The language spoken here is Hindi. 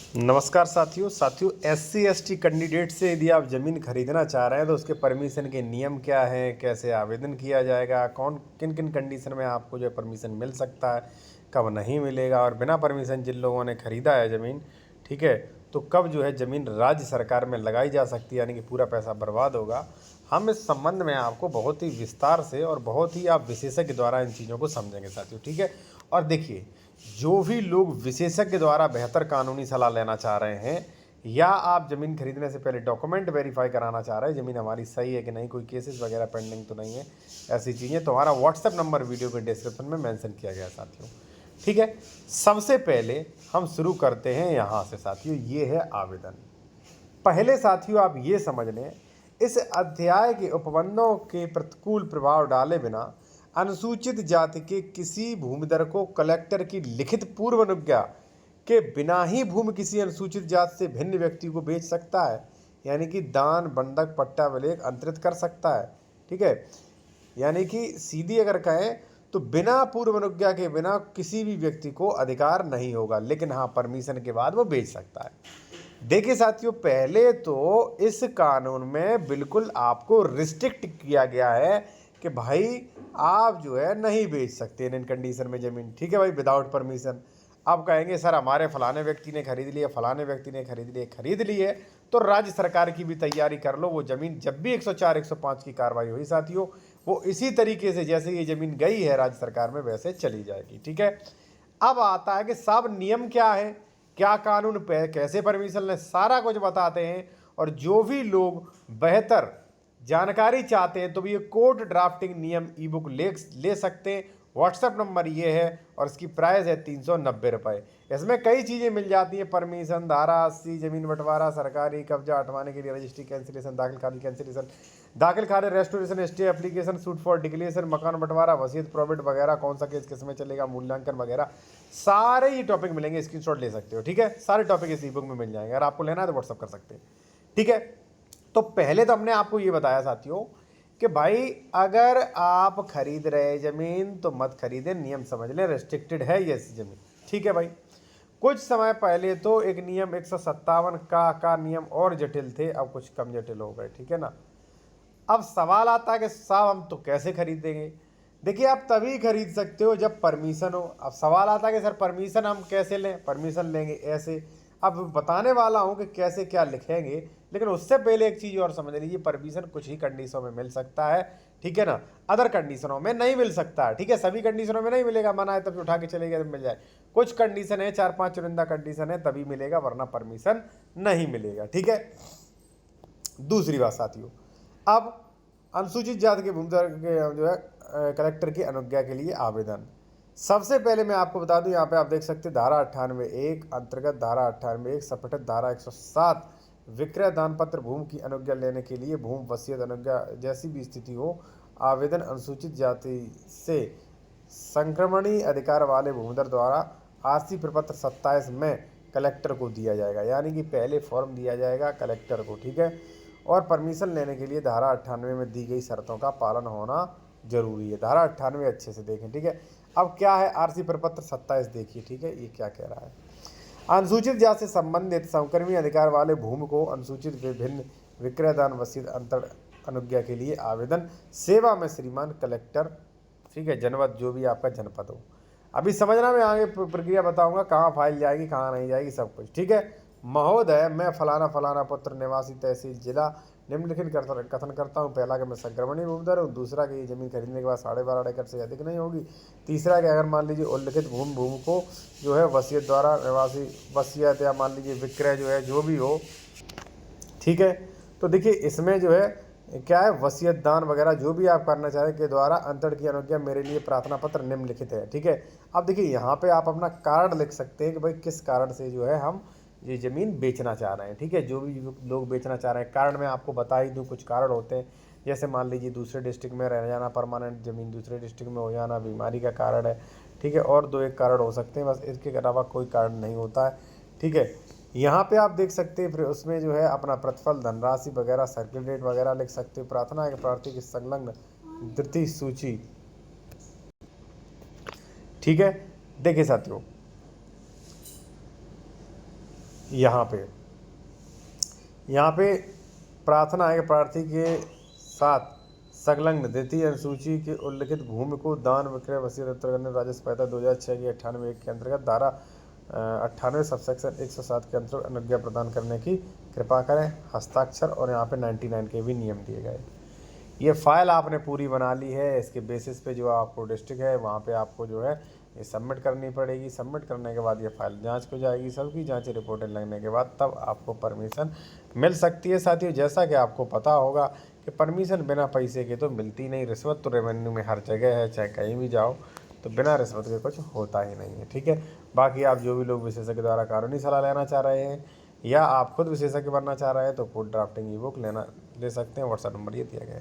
नमस्कार साथियों SC ST कैंडिडेट से यदि आप ज़मीन खरीदना चाह रहे हैं तो उसके परमिशन के नियम क्या हैं, कैसे आवेदन किया जाएगा, कौन किन किन कंडीशन में आपको जो है परमिशन मिल सकता है, कब नहीं मिलेगा, और बिना परमिशन जिन लोगों ने ख़रीदा है ज़मीन, ठीक है, तो कब जो है ज़मीन राज्य सरकार में लगाई जा सकती है, यानी कि पूरा पैसा बर्बाद होगा। हम इस संबंध में आपको बहुत ही विस्तार से और बहुत ही आप विशेषज्ञ द्वारा इन चीज़ों को समझेंगे साथियों, ठीक है। और देखिए, जो भी लोग विशेषज्ञ द्वारा बेहतर कानूनी सलाह लेना चाह रहे हैं, या आप ज़मीन खरीदने से पहले डॉक्यूमेंट वेरीफाई कराना चाह रहे हैं ज़मीन हमारी सही है कि नहीं, कोई केसेस वगैरह पेंडिंग तो नहीं है, ऐसी चीज़ें, तो हमारा व्हाट्सएप नंबर वीडियो के डिस्क्रिप्शन में मेंशन किया गया साथियों, ठीक है। सबसे पहले हम शुरू करते हैं यहाँ से साथियों, ये है आवेदन। पहले साथियों आप ये समझ लें, इस अध्याय के उपबंधों के प्रतिकूल प्रभाव डाले बिना अनुसूचित जाति के किसी भूमिधर को कलेक्टर की लिखित पूर्व अनुज्ञा के बिना ही भूमि किसी अनुसूचित जाति से भिन्न व्यक्ति को बेच सकता है, यानी कि दान, बंधक, पट्टा, विलेख अंतरित कर सकता है, ठीक है। यानी कि सीधी अगर कहें तो बिना पूर्व अनुज्ञा के बिना किसी भी व्यक्ति को अधिकार नहीं होगा, लेकिन हाँ परमिशन के बाद वो बेच सकता है। देखिए साथियों, पहले तो इस कानून में बिल्कुल आपको रिस्ट्रिक्ट किया गया है कि भाई आप जो है नहीं बेच सकते इन कंडीशन में ज़मीन, ठीक है भाई, विदाउट परमिशन। आप कहेंगे सर हमारे फलाने व्यक्ति ने खरीद लिया, फलाने व्यक्ति ने खरीद ली है, तो राज्य सरकार की भी तैयारी कर लो। वो ज़मीन जब भी 104 105 की कार्रवाई हुई साथियों, वो इसी तरीके से जैसे ये ज़मीन गई है राज्य सरकार में वैसे चली जाएगी, ठीक है। अब आता है कि साहब नियम क्या है, क्या कानून पे कैसे परमिशन लें, सारा कुछ बताते हैं। और जो भी लोग बेहतर जानकारी चाहते हैं तो भी ये कोर्ट ड्राफ्टिंग नियम ई बुक ले सकते हैं। व्हाट्सएप नंबर ये है और इसकी प्राइस है 390 रुपये। इसमें कई चीज़ें मिल जाती हैं, परमिशन, धारा 80, ज़मीन बंटवारा, सरकारी कब्जा हटवाने के लिए रजिस्ट्री कैंसिलेशन, दाखिल खारिज कैंसिलेशन, दाखिल खारिज restoration, stay application, suit for declaration, मकान बंटवारा, वसीयत, प्रोविट वगैरह, कौन सा केस किस में चलेगा, मूल्यांकन वगैरह, सारे ये टॉपिक मिलेंगे। स्क्रीनशॉट ले सकते हो, ठीक है। सारे टॉपिक इस ई बुक में मिल जाएंगे, अगर आपको लेना है तो व्हाट्सअप कर सकते हैं, ठीक है। तो पहले तो हमने आपको ये बताया साथियों कि भाई अगर आप खरीद रहे ज़मीन तो मत खरीदें, नियम समझ लें, रेस्ट्रिक्टेड है ये ज़मीन, ठीक है भाई। कुछ समय पहले तो एक नियम 157 का नियम और जटिल थे, अब कुछ कम जटिल हो गए, ठीक है ना। अब सवाल आता है कि साहब हम तो कैसे खरीदेंगे। देखिए, आप तभी खरीद सकते हो जब परमिशन हो। अब सवाल आता है कि सर परमिशन हम कैसे लें, परमिशन लेंगे ऐसे। अब बताने वाला हूं कि कैसे क्या लिखेंगे, लेकिन उससे पहले एक चीज़ और समझ लीजिए, परमिशन कुछ ही कंडीशनों में मिल सकता है, ठीक है ना, अदर कंडीशनों में नहीं मिल सकता है, ठीक है। सभी कंडीशनों में नहीं मिलेगा, मना है तब उठा के चलेगा तब मिल जाए। कुछ कंडीशन है, 4-5 चुनिंदा कंडीशन है तभी मिलेगा, वरना परमिशन नहीं मिलेगा, ठीक है। दूसरी बात साथियों, अब अनुसूचित जाति के भूमिधर के जो है कलेक्टर की अनुज्ञा के लिए आवेदन। सबसे पहले मैं आपको बता दूं, यहाँ पे आप देख सकते हैं धारा 98(1) अंतर्गत, धारा 98(1) सपठित, धारा 107 विक्रय दान पत्र, भूमि की अनुज्ञा लेने के लिए भूमि वसीयत अनुज्ञा जैसी भी स्थिति हो, आवेदन अनुसूचित जाति से संक्रमणीय अधिकार वाले भूमिधर द्वारा आरसी प्रपत्र 27 में कलेक्टर को दिया जाएगा, यानी कि पहले फॉर्म दिया जाएगा कलेक्टर को, ठीक है। और परमिशन लेने के लिए धारा 98 में दी गई शर्तों का पालन होना जरूरी है। धारा 98 अच्छे से देखें, ठीक है। अब क्या है आरसी प्रपत्र 27 देखिए, ठीक है, ये क्या कह रहा है। अनुसूचित जाति से संबंधित संक्रमणीय अधिकार वाले भूमि को अनुसूचित विभिन्न विक्रय दान वसीयत अंतर अनुज्ञा के लिए आवेदन सेवा में श्रीमान कलेक्टर, ठीक है, जनपद जो भी आपका जनपद हो। अभी समझना, मैं आगे प्रक्रिया बताऊंगा, कहाँ फाइल जाएगी कहाँ नहीं जाएगी सब कुछ, ठीक है। महोदय, मैं फलाना फलाना पुत्र निवासी तहसील जिला निम्नलिखित कथन करता हूँ। पहला कि मैं संक्रमणीय भूमिधर हूँ। दूसरा कि ये जमीन खरीदने के बाद 12.5 एकड़ से अधिक नहीं होगी। तीसरा कि अगर मान लीजिए उल्लिखित भूमि को जो है वसीयत द्वारा निवासी वसीयत या मान लीजिए विक्रय जो है जो भी हो, ठीक है। तो देखिए इसमें जो है क्या है, वसीयत दान वगैरह जो भी आप करना चाहें के द्वारा अंतर की अनुज्ञा मेरे लिए प्रार्थना पत्र निम्नलिखित है, ठीक है। अब देखिए यहाँ पे आप अपना कारण लिख सकते हैं कि भाई किस कारण से जो है हम ये ज़मीन बेचना चाह रहे हैं, ठीक है। जो भी लोग बेचना चाह रहे हैं, कारण मैं आपको बता ही दूँ, कुछ कारण होते हैं, जैसे मान लीजिए दूसरे डिस्ट्रिक्ट में रह जाना, परमानेंट ज़मीन दूसरे डिस्ट्रिक्ट में हो जाना, बीमारी का कारण है, ठीक है, और 2-1 कारण हो सकते हैं, बस इसके अलावा कोई कारण नहीं होता है, ठीक है। यहाँ पे आप देख सकते हैं, फिर उसमें जो है अपना प्रतिफल, धनराशि वगैरह, सर्किल रेट वगैरह लिख सकते हो। प्रार्थना है कि प्रार्थी की संलग्न द्वितीय सूची, ठीक है। देखिए साथियों, यहाँ पे प्रार्थना है कि प्रार्थी के साथ संलग्न द्वितीय अनुसूची के उल्लिखित भूमि को दान विक्रय वसीयत अंतर्गत राजस्व संहिता 2006 की 98 के अंतर्गत धारा 98 सबसेक्शन 107 के अंतर्गत अनुज्ञा प्रदान करने की कृपा करें। हस्ताक्षर और यहाँ पे 99 के भी नियम दिए गए। ये फाइल आपने पूरी बना ली है। इसके बेसिस पे जो आपको डिस्ट्रिक्ट है वहाँ पे आपको जो है ये सबमिट करनी पड़ेगी। सबमिट करने के बाद ये फाइल जांच हो जाएगी। सबकी जांच रिपोर्टें लगने के बाद तब आपको परमिशन मिल सकती है। साथियों, जैसा कि आपको पता होगा कि परमिशन बिना पैसे के तो मिलती नहीं। रिश्वत तो रेवेन्यू में हर जगह है, चाहे कहीं भी जाओ तो बिना रिश्वत के कुछ होता ही नहीं है। ठीक है। बाकी आप जो भी लोग विशेषज्ञ द्वारा कानूनी सलाह लेना चाह रहे हैं या आप खुद विशेषज्ञ बनना चाह रहे हैं तो कोड ड्राफ्टिंग ई बुक ले सकते हैं। व्हाट्सएप नंबर ये दिया गया है।